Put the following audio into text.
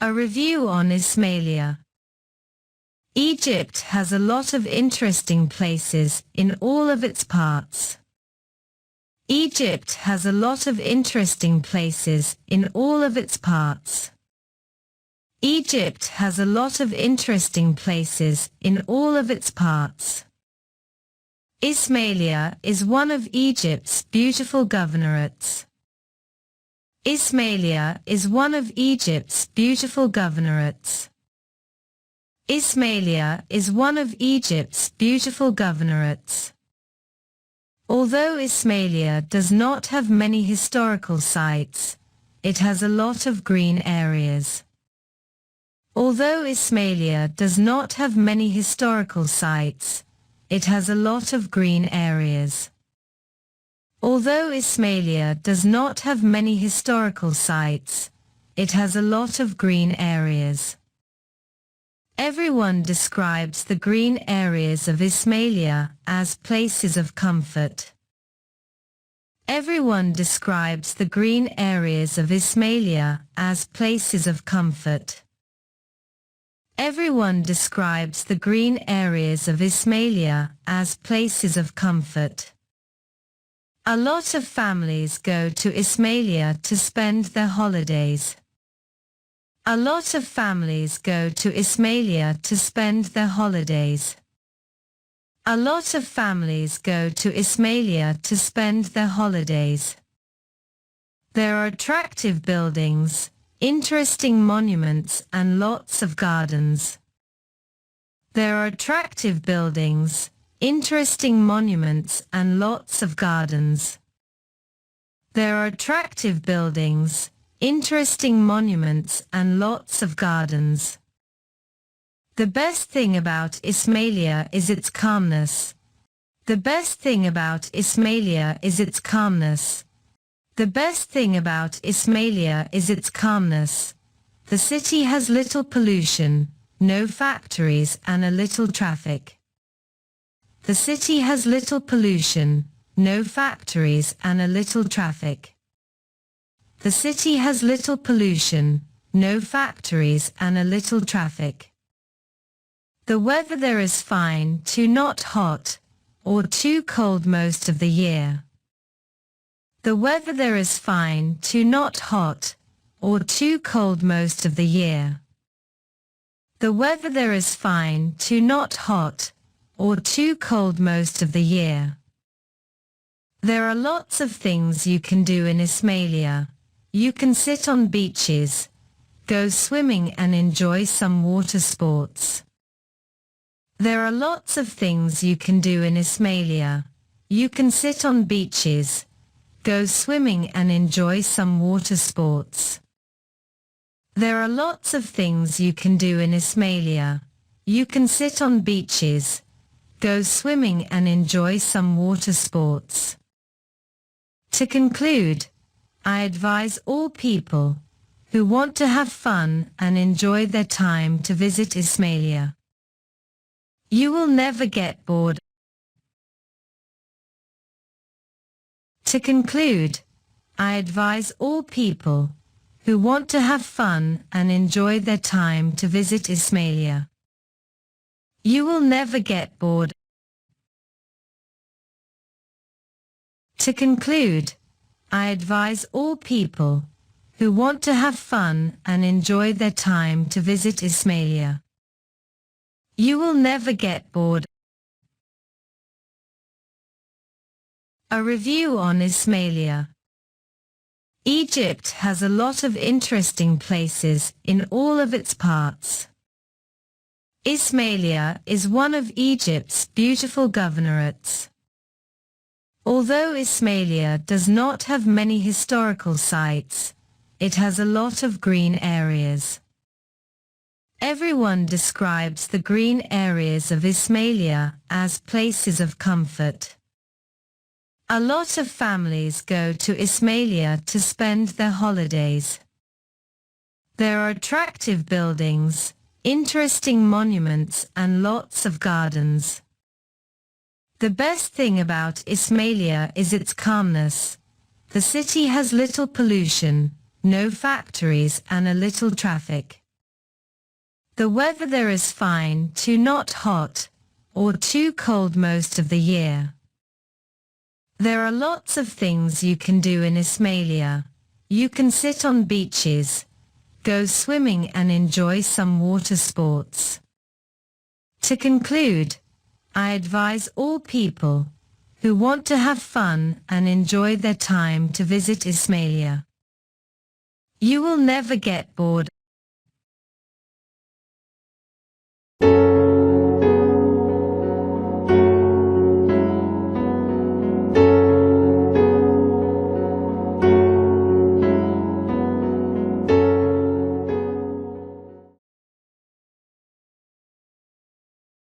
A review on Ismailia. Egypt has a lot of interesting places in all of its parts. Egypt has a lot of interesting places in all of its parts. Egypt has a lot of interesting places in all of its parts. Ismailia is one of Egypt's beautiful governorates. Ismailia is one of Egypt's beautiful governorates. Ismailia is one of Egypt's beautiful governorates. Although Ismailia does not have many historical sites, it has a lot of green areas. Although Ismailia does not have many historical sites, it has a lot of green areas. Although Ismailia does not have many historical sites, it has a lot of green areas. Everyone describes the green areas of Ismailia as places of comfort. Everyone describes the green areas of Ismailia as places of comfort. Everyone describes the green areas of Ismailia as places of comfort. A lot of families go to Ismailia to spend their holidays. A lot of families go to Ismailia to spend their holidays. A lot of families go to Ismailia to spend their holidays. There are attractive buildings, interesting monuments and lots of gardens. There are attractive buildings, interesting monuments and lots of gardens. There are attractive buildings, interesting monuments and lots of gardens. The best thing about Ismailia is its calmness. The best thing about Ismailia is its calmness. The best thing about Ismailia is its calmness. The city has little pollution, no factories and a little traffic. The city has little pollution, no factories and a little traffic. The city has little pollution, no factories and a little traffic. The weather there is fine to not hot, or too cold most of the year. The weather there is fine to not hot, or too cold most of the year. The weather there is fine to not hot, or too cold most of the year. There are lots of things you can do in Ismailia. You can sit on beaches, go swimming and enjoy some water sports. There are lots of things you can do in Ismailia. You can sit on beaches, go swimming and enjoy some water sports. There are lots of things you can do in Ismailia. You can sit on beaches, go swimming and enjoy some water sports. To conclude, I advise all people who want to have fun and enjoy their time to visit Ismailia. You will never get bored. To conclude, I advise all people who want to have fun and enjoy their time to visit Ismailia. You will never get bored. To conclude, I advise all people who want to have fun and enjoy their time to visit Ismailia. You will never get bored. A review on Ismailia. Egypt has a lot of interesting places in all of its parts. Ismailia is one of Egypt's beautiful governorates. Although Ismailia does not have many historical sites, it has a lot of green areas. Everyone describes the green areas of Ismailia as places of comfort. A lot of families go to Ismailia to spend their holidays. There are attractive buildings, interesting monuments and lots of gardens. The best thing about Ismailia is its calmness. The city has little pollution, no factories and a little traffic. The weather there is fine to not hot, or too cold most of the year. There are lots of things you can do in Ismailia. You can sit on beaches, go swimming and enjoy some water sports. To conclude, I advise all people who want to have fun and enjoy their time to visit Ismailia. You will never get bored.